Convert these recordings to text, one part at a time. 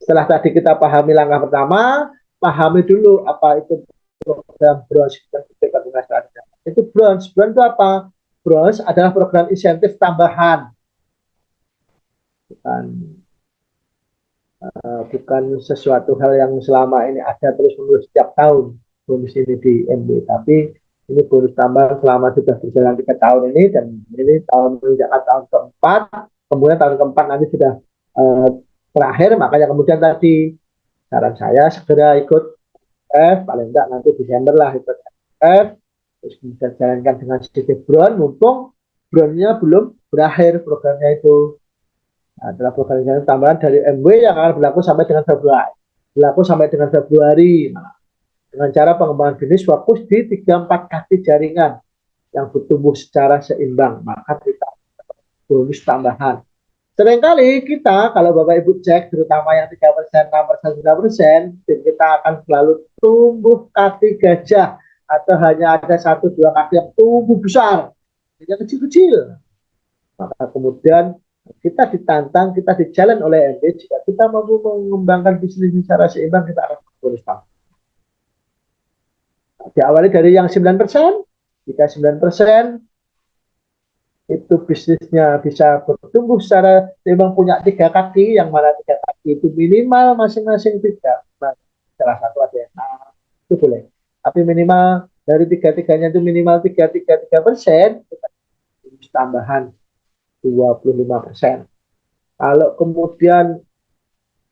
Setelah tadi kita pahami langkah pertama, pahami dulu apa itu program bronze yang diberikan dengan masyarakat. Itu bronze. Bronze itu apa? Bronze adalah program insentif tambahan, bukan bukan sesuatu hal yang selama ini ada terus menerus setiap tahun bonus ini di MB, tapi ini bonus tambahan selama sudah berjalan 3 tahun ini, dan ini tahun menginjakkan tahun keempat, kemudian tahun keempat nanti sudah terakhir, makanya kemudian tadi saran saya segera ikut F, paling enggak nanti Desember lah ikut F, terus bisa jalankan dengan sedikit bron, mumpung bronnya belum berakhir programnya itu. Nah, adalah program insentif tambahan dari MW yang akan berlaku sampai dengan Februari. Berlaku sampai dengan Februari. Nah, dengan cara pengembangan bisnis fokus di 3-4 kaki jaringan yang bertumbuh secara seimbang, maka kita bonus tambahan. Seringkali kita, kalau Bapak Ibu cek, terutama yang 3%, 6%, 9%, kita akan selalu tumbuh kaki gajah, atau hanya ada 1-2 kaki yang tumbuh besar, yang kecil-kecil. Maka kemudian kita ditantang, kita dijalan oleh MD, jika kita mampu mengembangkan bisnis secara seimbang, kita akan bonus tambahan. Diawali dari yang 9%, jika 9% itu bisnisnya bisa bertumbuh secara seimbang, punya 3 kaki, yang mana 3 kaki itu minimal masing-masing 3, salah satu ada yang itu boleh, tapi minimal dari 3-3-nya itu minimal 3-3-3%, kita tambahan 25%. Kalau kemudian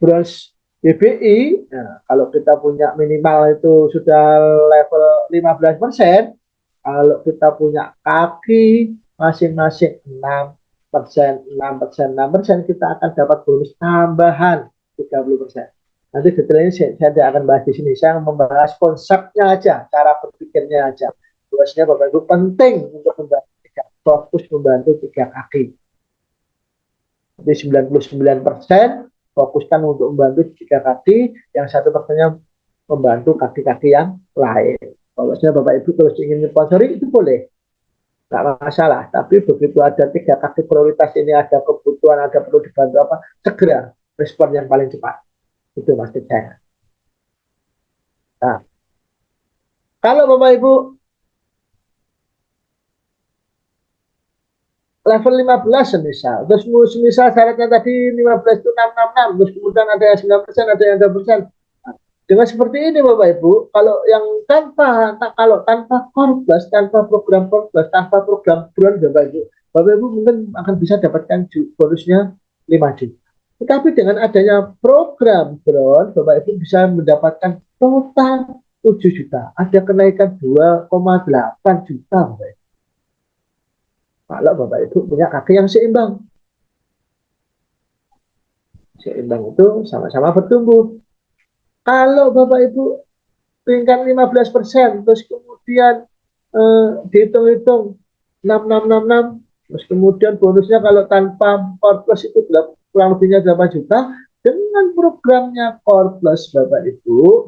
bronze BBI, nah, kalau kita punya minimal itu sudah level 15%, kalau kita punya kaki masing-masing 6%, 6%, 6%, kita akan dapat bonus tambahan 30%. Nanti detailnya saya tidak akan bahas di sini. Saya membahas konsepnya aja, cara berpikirnya aja. Bahwasanya Bapak Ibu penting untuk membantu fokus membantu 3 kaki. Jadi 99% fokuskan untuk membantu 3 kaki, yang 1%-nya membantu kaki-kaki yang lain. Kalau saya Bapak Ibu terus ingin sponsori, itu boleh, nggak masalah. Tapi begitu ada 3 kaki prioritas ini, ada kebutuhan, ada perlu dibantu apa, segera respon yang paling cepat. Itu maksud saya. Nah, kalau Bapak Ibu level 15 semisal, terus semisal syaratnya tadi 15 itu 666, terus kemudian ada yang 9%, ada yang 2%. Dengan seperti ini Bapak Ibu, kalau yang kalau tanpa Korplas, tanpa program Korplas, tanpa program Bron Bapak Ibu mungkin akan bisa dapatkan bonusnya 5 juta. Tetapi dengan adanya program Bron, Bapak Ibu bisa mendapatkan total 7 juta. Ada kenaikan 2,8 juta Bapak Ibu. Kalau Bapak Ibu punya kaki yang seimbang. Seimbang itu sama-sama bertumbuh. Kalau Bapak Ibu tingkat 15%, terus kemudian dihitung-hitung 6666, terus kemudian bonusnya kalau tanpa Core Plus itu kurang lebihnya 8 juta. Dengan programnya Core Plus Bapak Ibu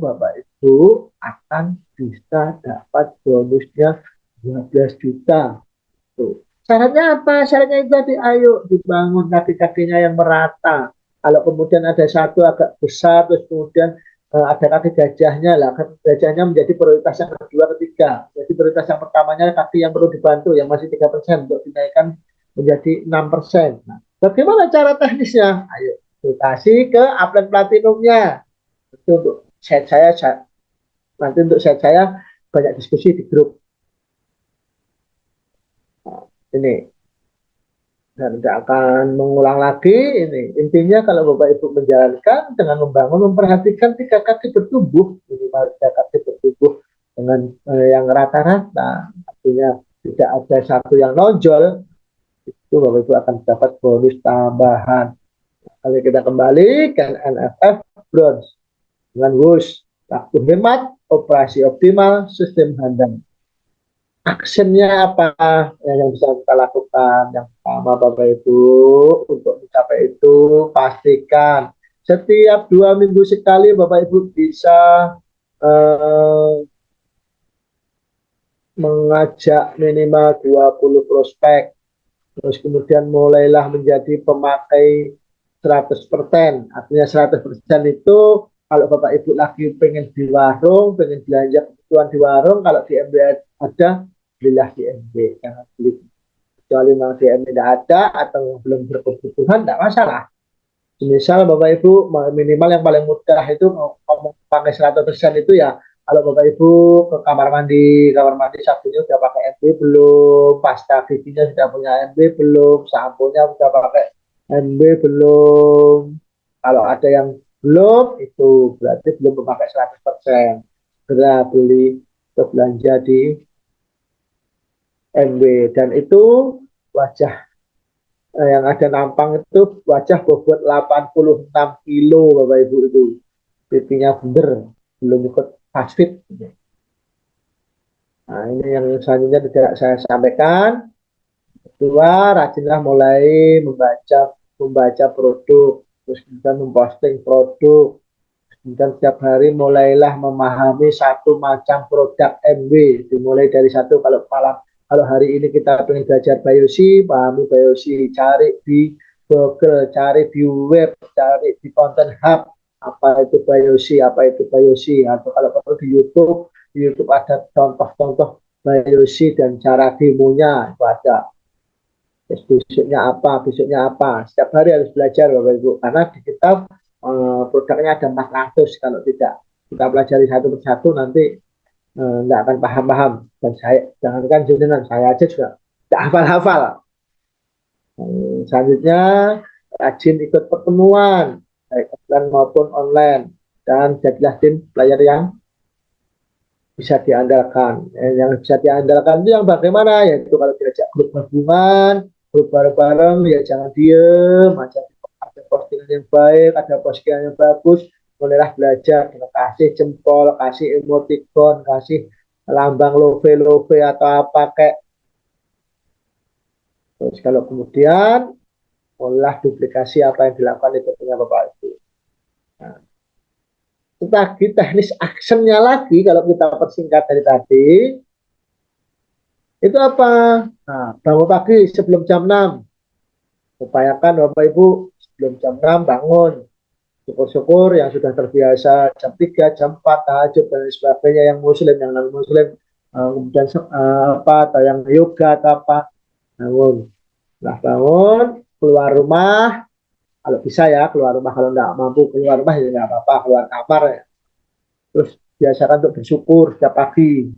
akan bisa dapat bonusnya 12 juta. Tuh. Syaratnya apa? Syaratnya itu tadi, ayo dibangun kaki-kakinya yang merata. Kalau kemudian ada satu agak besar, terus kemudian ada kaki gajahnya lah, kaki gajahnya menjadi prioritas yang kedua, ketiga. Jadi prioritas yang pertamanya kaki yang perlu dibantu, yang masih 3%, untuk dinaikkan menjadi 6%. Nah, bagaimana cara teknisnya? Ayo kasih ke upline platinumnya. Itu untuk set saya, nanti untuk set saya banyak diskusi di grup. Nah, ini dan tidak akan mengulang lagi. Ini intinya, kalau Bapak Ibu menjalankan dengan membangun, memperhatikan 3 kaki bertumbuh, minimal 3 kaki bertumbuh dengan yang rata-rata, artinya tidak ada satu yang nonjol, itu Bapak Ibu akan dapat bonus tambahan. Kalau kita kembali ke NFF Bronze dengan WUS, waktu hemat, operasi optimal, sistem handal. Actionnya apa yang bisa kita lakukan? Yang pertama Bapak Ibu, untuk mencapai itu pastikan setiap 2 minggu sekali Bapak Ibu bisa mengajak minimal 20 prospek, terus kemudian mulailah menjadi pemakai 100%. Artinya 100% itu kalau Bapak Ibu lagi pengen di warung, pengen belanja kebutuhan di warung, kalau di MB ada, belilah di MB. Jangan beli. Kecuali memang di MB tidak ada atau belum berkebutuhan, tidak masalah. Misal Bapak Ibu minimal yang paling mudah itu mau pakai 100% itu ya kalau Bapak Ibu ke kamar mandi sabunnya sudah pakai MB belum, pasta giginya sudah punya MB belum, samponya sudah pakai MB belum. Kalau ada yang belum itu berarti belum memakai 100%. Segera beli atau belanja di MB dan itu wajah yang ada nampang itu wajah bobot 86 kilo Bapak Ibu itu pipinya bener belum ikut fast fit. Nah ini yang selanjutnya tidak saya sampaikan. Kedua, rajinlah mulai membaca produk, terus kita memposting produk, dan setiap hari mulailah memahami satu macam produk MW. Dimulai dari satu kalau hari ini kita ingin belajar biosi, pahami biosi, cari di Google, cari di web, cari di konten hub, apa itu biosi, apa itu biosi. Atau kalau perlu di YouTube ada contoh-contoh biosi dan cara demonya itu ada. Besoknya apa. Setiap hari harus belajar Bapak Ibu. Karena di kitab produknya ada 400 kalau tidak kita pelajari satu persatu nanti nggak akan paham-paham dan saya jangankan jenengan saya aja juga tidak hafal-hafal. Selanjutnya rajin ikut pertemuan baik offline maupun online dan jadilah tim player yang bisa diandalkan. Yang bisa diandalkan itu yang bagaimana? Yaitu kalau diajak grup gabungan, grup bareng-bareng, ya jangan diem aja. Ada postingan yang baik, ada postingan yang bagus, mulailah belajar. Kasih jempol, kasih emoticon, kasih lambang love atau apa kayak. Terus kalau kemudian mulailah duplikasi apa yang dilakukan itu punya Bapak Ibu. Nah, lagi teknis actionnya lagi kalau kita persingkat dari tadi itu apa? Nah, bangun pagi sebelum jam 6 upayakan Bapak Ibu sebelum jam 6 bangun, syukur-syukur yang sudah terbiasa jam 3, jam 4 tahajud dan sebagainya yang muslim, yang non muslim kemudian apa atau yang yoga atau apa bangun. Nah bangun keluar rumah kalau bisa ya keluar rumah, kalau nggak mampu keluar rumah ya nggak apa-apa keluar kamar ya. Terus biasakan untuk bersyukur setiap pagi.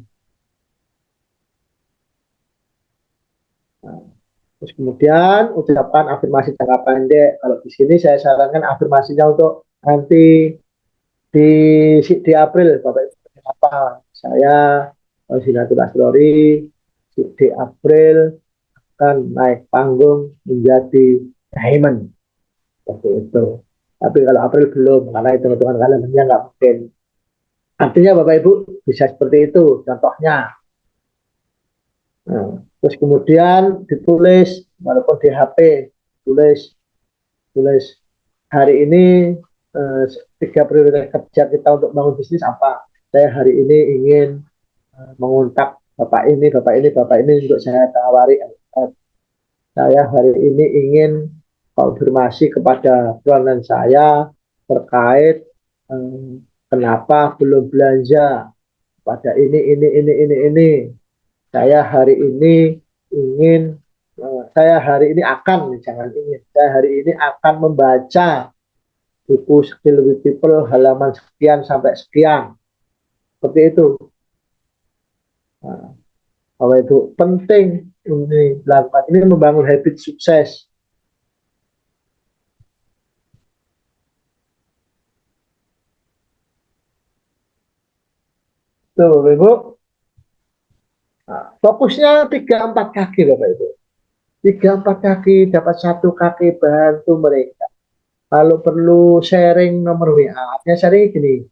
Nah, terus kemudian ucapkan afirmasi jangka pendek. Kalau di sini saya sarankan afirmasinya untuk nanti di di April Bapak Ibu apa? Saya Sinatul Astrori di April akan naik panggung menjadi diamond seperti itu. Tapi kalau April belum karena hitung-hitungan kalendernya nggak mungkin. Artinya Bapak Ibu bisa seperti itu contohnya. Nah, terus kemudian ditulis walaupun di HP tulis tulis hari ini tiga prioritas kerja kita untuk bangun bisnis apa. Saya hari ini ingin mengontak bapak ini untuk saya tawari. Saya hari ini ingin konfirmasi kepada klien saya terkait kenapa belum belanja pada ini. Saya hari ini ingin saya hari ini akan jangan ingin saya hari ini akan membaca buku Skill with People halaman sekian sampai sekian seperti itu. Nah, bahwa itu penting ini dilakukan, ini membangun habit sukses. Tuh Bapak Ibu. Nah, fokusnya 3-4 kaki Bapak Ibu. 3-4 kaki dapat 1 kaki bantu mereka. Kalau perlu sharing nomor WA, artinya sharing gini.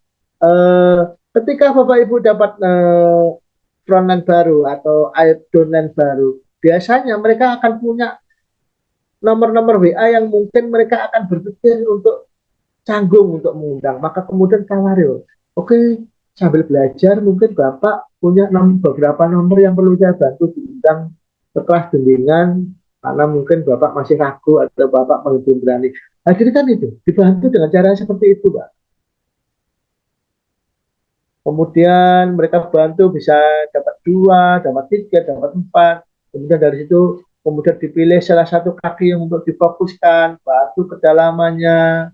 Ketika Bapak Ibu dapat frontline baru atau downline baru, biasanya mereka akan punya nomor-nomor WA yang mungkin mereka akan berpikir untuk canggung untuk mengundang. Maka kemudian tawarin, oke, sambil belajar mungkin Bapak punya beberapa nomor yang perlu saya bantu diundang ke kelas bimbingan karena mungkin Bapak masih ragu atau Bapak belum berani. Akhirnya kan itu dibantu dengan cara seperti itu, Pak. Kemudian mereka bantu bisa dapat 2, dapat 3, dapat 4. Kemudian dari situ kemudian dipilih salah satu kaki yang untuk difokuskan, bantu kedalamannya,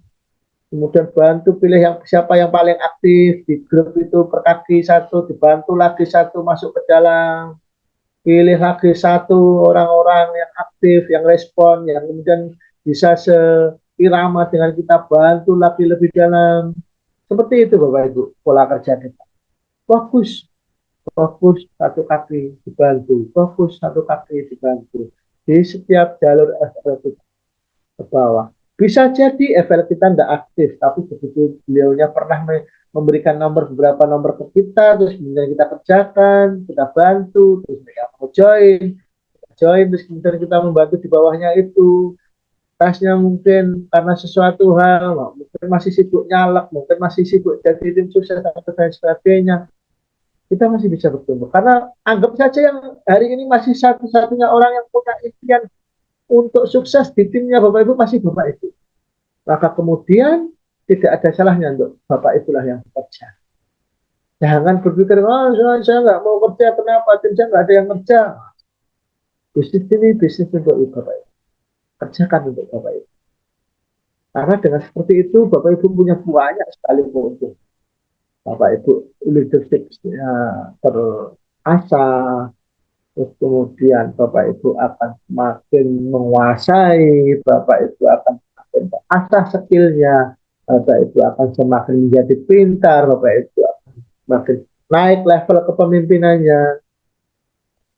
kemudian bantu pilih yang siapa yang paling aktif di grup itu per kaki satu, dibantu lagi satu masuk ke dalam, pilih lagi satu orang-orang yang aktif, yang respon, yang kemudian bisa seirama dengan kita, bantu lagi lebih dalam. Seperti itu Bapak Ibu pola kerja kita. Fokus, fokus satu kaki dibantu, fokus satu kaki dibantu di setiap jalur FL ke bawah. Bisa jadi FL kita tidak aktif, tapi begitu beliaunya pernah memberikan nomor beberapa nomor ke kita, terus kemudian kita kerjakan, kita bantu, terus mereka mau join, terus kemudian kita membantu di bawahnya itu. Tasnya mungkin karena sesuatu hal, mungkin masih sibuk nyalak, mungkin masih sibuk jadi tim sukses dan sebagainya, kita masih bisa bertumbuh. Karena anggap saja yang hari ini masih satu-satunya orang yang punya impian untuk sukses di timnya Bapak Ibu masih Bapak Ibu. Maka kemudian tidak ada salahnya untuk Bapak Itulah yang bekerja. Jangan berpikir, oh saya nggak mau kerja, kenapa tim saya nggak ada yang kerja. Bisnis ini bisnis untuk Bapak Ibu. Kerjakan untuk Bapak Ibu. Karena dengan seperti itu Bapak Ibu punya banyak sekali keuntungan. Bapak Ibu leadership-nya terasa, terus kemudian Bapak Ibu akan semakin menguasai, Bapak Ibu akan semakin terasah skillnya, Bapak Ibu akan semakin menjadi pintar, Bapak Ibu akan semakin naik level kepemimpinannya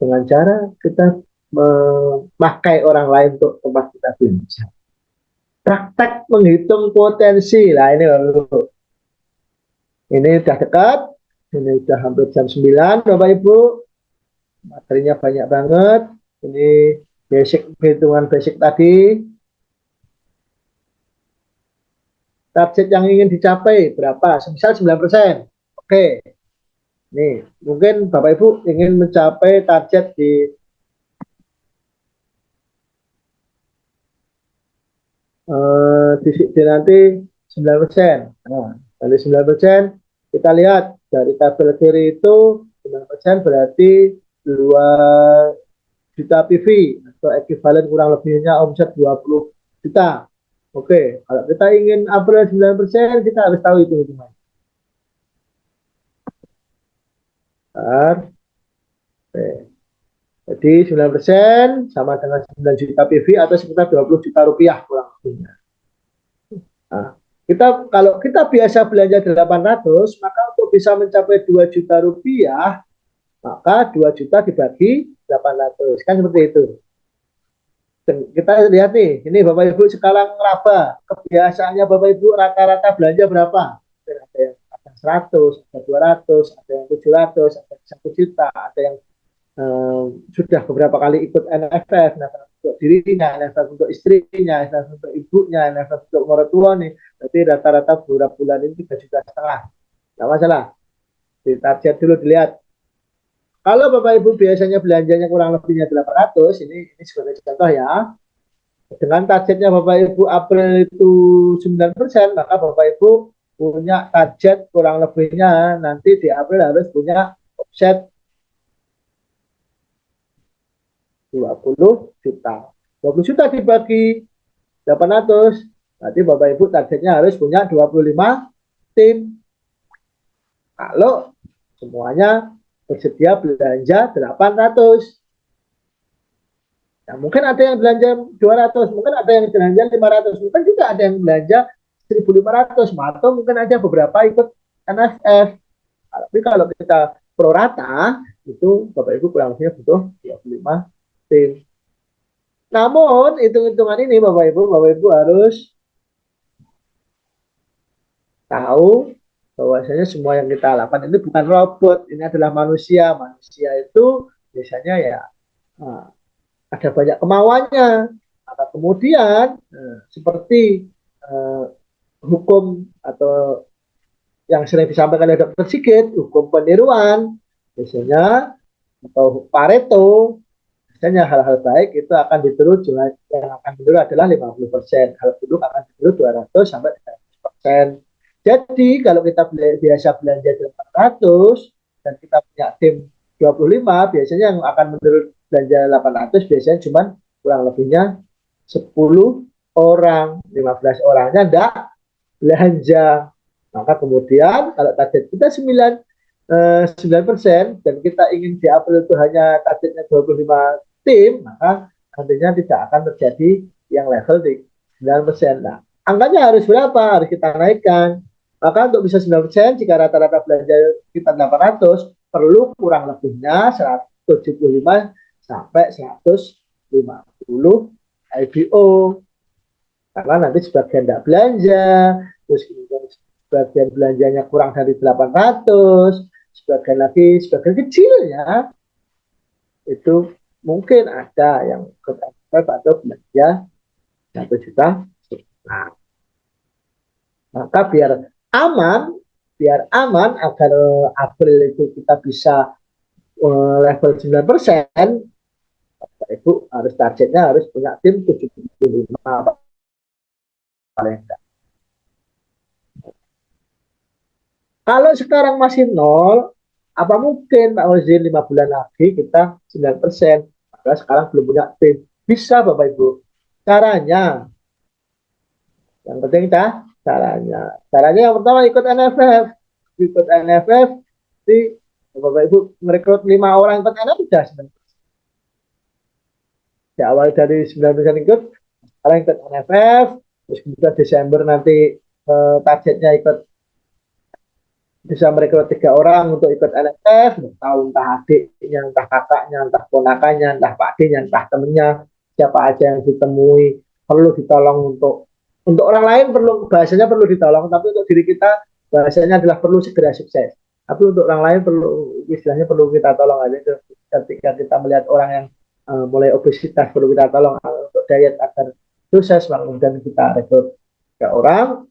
dengan cara kita memakai orang lain untuk tempat kita belajar. Praktek menghitung potensi. Lah ini sudah dekat, ini sudah hampir jam 9 Bapak Ibu. Materinya banyak banget. Ini basic, hitungan basic tadi. Target yang ingin dicapai berapa? Misal 9%. Oke. Nih, mungkin Bapak Ibu ingin mencapai target di nanti 9%. Nah, dari 9% kita lihat dari tabel kiri itu 9% berarti 2 juta PV atau ekuivalen kurang lebihnya omset 20 juta. Oke, kalau kita ingin upgrade 9%, kita harus tahu itu hitungan. Oke. Jadi 9% sama dengan 9 juta PV atau sekitar 20 juta rupiah kurang lebihnya. Nah, kalau kita biasa belanja 800, maka untuk bisa mencapai 2 juta rupiah, maka 2 juta dibagi 800. Kan seperti itu. Dan kita lihat nih, ini Bapak Ibu sekarang ngeraba, kebiasaannya Bapak Ibu rata-rata belanja berapa? Ada yang 100, ada 200, ada yang 700, ada yang 1 juta, ada yang sudah beberapa kali ikut NFF, NFF untuk dirinya, NFF untuk istrinya, NFF untuk ibunya, NFF untuk mertua nih. Berarti rata-rata beberapa bulan ini 3,5 juta. Tidak masalah. Di target dulu dilihat. Kalau Bapak Ibu biasanya belanjanya kurang lebihnya 800, ini sebagai contoh ya. Dengan targetnya Bapak Ibu April itu 9%, maka Bapak Ibu punya target kurang lebihnya nanti di April harus punya offset 20 juta. 20 juta dibagi 800, berarti Bapak Ibu targetnya harus punya 25 tim. Kalau semuanya bersedia belanja 800. Nah, mungkin ada yang belanja 200, mungkin ada yang belanja 500, mungkin juga ada yang belanja 1.500, atau mungkin aja beberapa ikut NFF. Tapi kalau kita pro rata, itu Bapak Ibu kurang lebihnya butuh 25 tim. Namun, hitung-hitungan ini Bapak Ibu harus tahu bahwasanya semua yang kita lakukan ini bukan robot, ini adalah manusia. Manusia itu biasanya ya ada banyak kemauannya. Maka kemudian seperti hukum atau yang sering disampaikan oleh Dr. Sigit, hukum peniruan biasanya atau Pareto, biasanya hal-hal baik itu akan diterus, yang akan diterus adalah 50%, hal buruk akan diterus 200 sampai 300%. Jadi kalau kita biasa belanja 800 dan kita punya tim 25, biasanya yang akan menurut belanja 800 biasanya cuma kurang lebihnya 10 orang, 15 orangnya enggak belanja. Maka kemudian kalau target kita 9% dan kita ingin di April itu hanya targetnya 25 tim, maka nantinya tidak akan terjadi yang level di 9%. Nah, angkanya harus berapa? Harus kita naikkan. Maka untuk bisa 9%, jika rata-rata belanja kita 800, perlu kurang lebihnya 175 sampai 150 IBO. Karena nanti sebagian tidak belanja, terus kemudian sebagian belanjanya kurang dari 800, sebagian kecilnya itu mungkin ada yang ke atau belanja 1 juta. Nah, maka biar aman agar April itu kita bisa level 9%, Ibu harus targetnya harus punya tim 75 paling enggak. Kalau sekarang masih nol, apa mungkin Pak Wazir 5 bulan lagi kita 9%? Maka sekarang belum punya tim. Bisa Bapak Ibu. Caranya, yang penting caranya. Caranya yang pertama ikut NFF. Ikut NFF, di Bapak Ibu merekrut 5 orang ikut NFF sudah 9%. Ya, awal dari 9% ikut, sekarang ikut NFF, terus kemudian Desember nanti targetnya ikut bisa merekrut 3 orang untuk ikut LSF, tahu entah adiknya, entah kakaknya, entah ponakannya, entah pakde, entah temennya, siapa aja yang ditemui, perlu ditolong untuk orang lain perlu bahasanya perlu ditolong, tapi untuk diri kita bahasanya adalah perlu segera sukses. Tapi untuk orang lain perlu istilahnya perlu kita tolong aja. Ketika kita melihat orang yang mulai obesitas perlu kita tolong untuk diet agar sukses, kemudian kita rekrut 3 orang.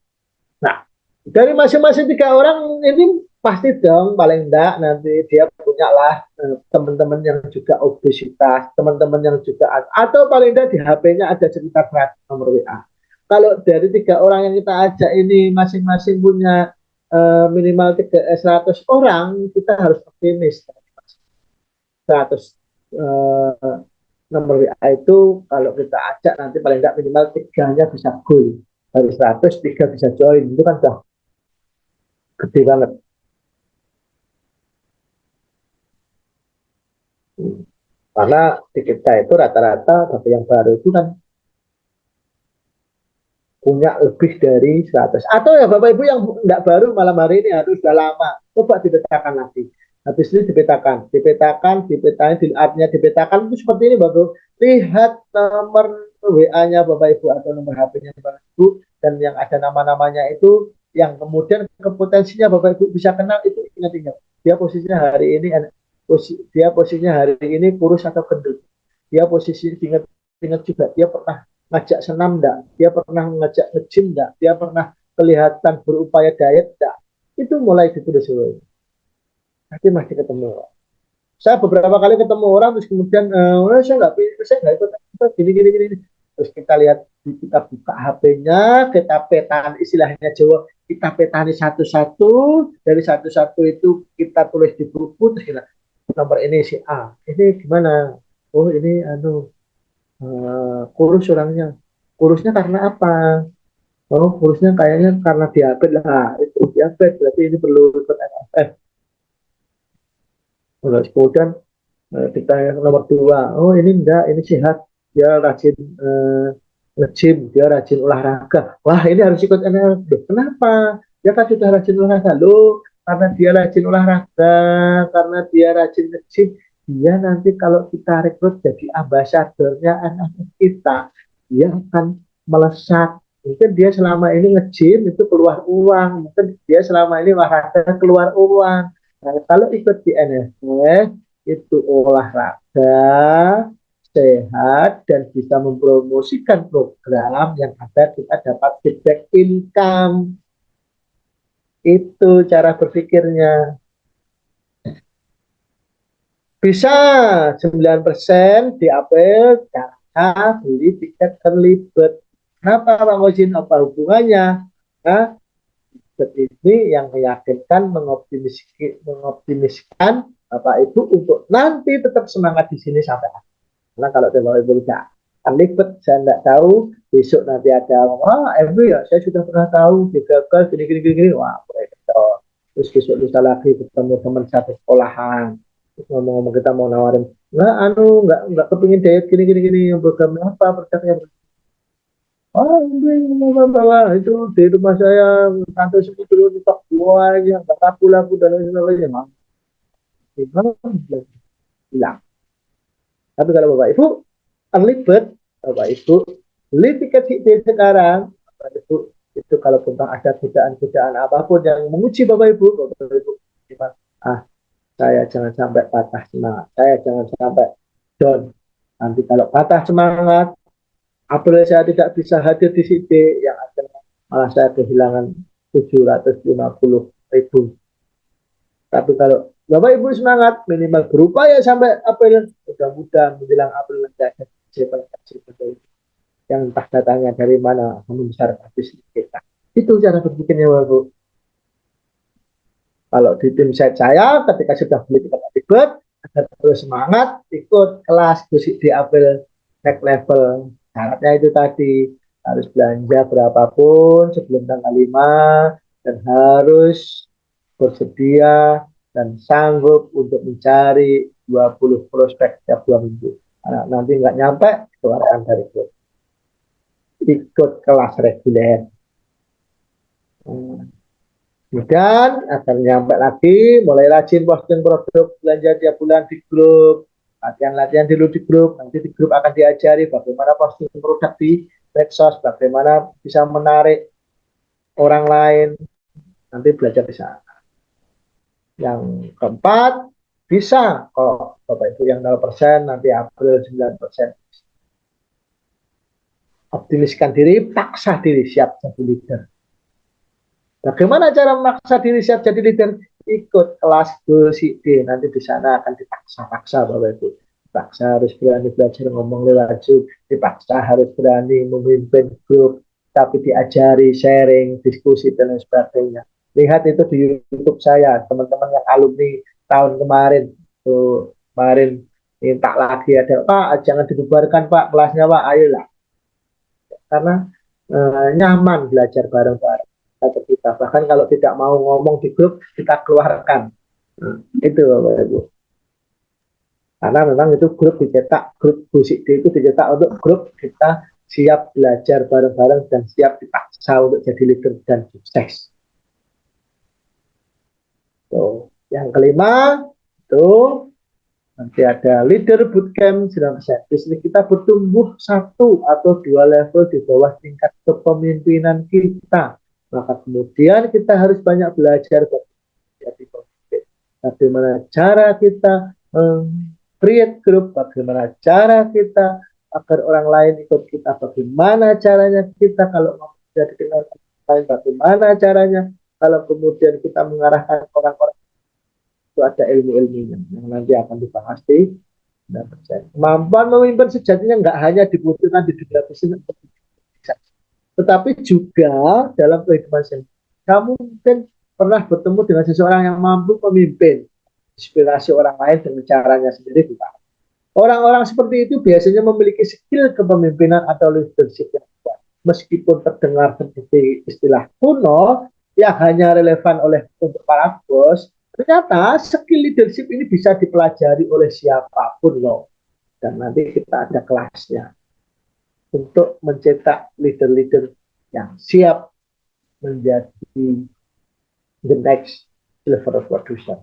Nah, dari masing-masing 3 orang ini pasti dong paling enggak nanti dia punya lah teman-teman yang juga obesitas, teman-teman yang juga atau paling enggak di HP-nya ada cerita nomor WA. Kalau dari 3 orang yang kita ajak ini masing-masing punya minimal 100 orang, kita harus optimis. 100 nomor WA itu kalau kita ajak nanti paling enggak minimal 3-nya bisa goal. Dari 100, 3 bisa join. Itu kan udah gede banget. Karena di kita itu rata-rata data yang baru itu kan punya lebih dari 100. Atau ya Bapak Ibu yang enggak baru malam hari ini harus sudah lama. Coba dipetakan lagi. Habis ini dipetakan, artinya dipetakan itu seperti ini Bapak. Lihat nomor WA-nya Bapak Ibu atau nomor HP-nya Bapak Ibu dan yang ada nama-namanya itu yang kemudian kepotensinya Bapak Ibu bisa kenal itu ingat-ingat. Dia posisinya hari ini kurus atau gendut. Dia posisi ingat juga dia pernah ngajak senam enggak, dia pernah ngajak nge-gym enggak, dia pernah kelihatan berupaya diet enggak. Itu mulai ditulis dulu. Nanti masih ketemu. Saya beberapa kali ketemu orang terus kemudian saya nggak ikut gini. Terus kita lihat kita buka HP-nya, kita petan istilahnya Jawa, kita petani satu-satu, dari satu-satu itu kita tulis di buku terus kita nomor ini si A. Ini gimana? Oh ini kurus orangnya. Kurusnya karena apa? Oh kurusnya kayaknya karena diabetes lah. Itu diabetes berarti ini perlu ikut NFF. Kemudian kita yang nomor 2, oh ini enggak, ini sehat, dia rajin nge-gym, dia rajin olahraga. Wah ini harus ikut NFF. Kenapa? Dia kan sudah rajin olahraga. Loh, karena dia rajin olahraga, karena dia rajin nge-gym, dia nanti kalau kita rekrut jadi ambasadornya NFF kita, dia akan melesat. Mungkin dia selama ini nge-gym itu keluar uang, mungkin dia selama ini olahraga keluar uang. Nah, kalau ikut di NFF itu olahraga sehat dan bisa mempromosikan program yang ada kita dapat feedback income. Itu cara berpikirnya. Bisa 9% diambil karena beli tiket terlibat. Kenapa Pak Ngojin? Apa hubungannya? Nah, ini yang meyakinkan, mengoptimiskan Bapak Ibu untuk nanti tetap semangat di sini sampai akhir. Karena kalau Bapak Ibu tidak terlibat, saya tidak tahu besok nanti ada MU ya, saya sudah pernah tahu gagal gini, wah terus besok lusa lagi ketemu teman satu sekolahan, terus ngomong-ngomong kita mau nawarin, nggak kepingin diet gini, program apa produknya. Itu di rumah saya tante segitu dulu tak buah aja, nggak laku dan lain sebagainya. Hilang. Tapi kalau Bapak Ibu terlibat, Bapak Ibu beli tiket sekarang, Bapak Ibu itu kalau tentang ada godaan-godaan apapun yang menguji Bapak Ibu, ah saya jangan sampai patah semangat, saya jangan sampai down. Nanti kalau patah semangat, apabila saya tidak bisa hadir di sini, yang ada malah saya kehilangan 750.000. Tapi kalau Bapak Ibu semangat, minimal berupaya sampai April, mudah-mudahan menjelang April nanti ada yang entah datangnya dari mana membesar habis kita. Itu cara berpikirnya Bapak Ibu. Kalau di tim saya ketika sudah beli tiket ribet, agar terus semangat ikut kelas di April next level. Syaratnya itu tadi harus belanja berapapun sebelum tanggal 5 dan harus bersedia dan sanggup untuk mencari 20 prospek setiap 2 minggu. Nah, nanti nggak nyampe, keluarkan dari grup. Ikut kelas reguler. Kemudian akan nyampe lagi, mulai rajin posting produk belanja tiap bulan di grup, latihan-latihan dulu di grup, nanti di grup akan diajari bagaimana posting produk di medsos, bagaimana bisa menarik orang lain, nanti belajar di sana. Yang keempat, bisa kalau Bapak Ibu yang 0%, nanti April 9%. Optimiskan diri, paksa diri siap jadi leader. Bagaimana cara memaksa diri siap jadi leader? Ikut kelas GoCD, nanti di sana akan dipaksa-paksa Bapak Ibu. Dipaksa harus berani belajar ngomong lewat Zoom, dipaksa harus berani memimpin grup, tapi diajari sharing, diskusi dan lain sebagainya. Lihat itu di YouTube saya, teman-teman yang alumni tahun kemarin, tuh kemarin minta lagi ada Pak, jangan dibubarkan Pak kelasnya Pak, ayolah. Karena nyaman belajar bareng-bareng kita. Bahkan kalau tidak mau ngomong di grup, kita keluarkan. Itu Bapak Ibu. Karena memang itu grup dicetak, grup Busik itu dicetak untuk grup kita siap belajar bareng-bareng dan siap dipaksa untuk jadi leader dan sukses. So, yang kelima itu nanti ada leader bootcamp 9%. Bisnis kita bertumbuh 1 atau 2 level di bawah tingkat kepemimpinan kita. Maka kemudian kita harus banyak belajar jadi pemimpin. Bagaimana cara kita create grup, bagaimana cara kita agar orang lain ikut kita, bagaimana caranya kita kalau mau jadi kenal lain, bagaimana caranya kalau kemudian kita mengarahkan orang-orang itu ada ilmu-ilmunya yang nanti akan dibahas di 9%. Kemampuan memimpin sejatinya nggak hanya dibutuhkan di dunia bisnis, tetapi juga dalam kehidupan sendiri. Kamu mungkin pernah bertemu dengan seseorang yang mampu memimpin, inspirasi orang lain dengan caranya sendiri, bukan? Orang-orang seperti itu biasanya memiliki skill kepemimpinan atau leadership yang kuat. Meskipun terdengar seperti istilah kuno yang hanya relevan untuk para bos, ternyata skill leadership ini bisa dipelajari oleh siapapun loh. Dan nanti kita ada kelasnya untuk mencetak leader-leader yang siap menjadi the next silver producer.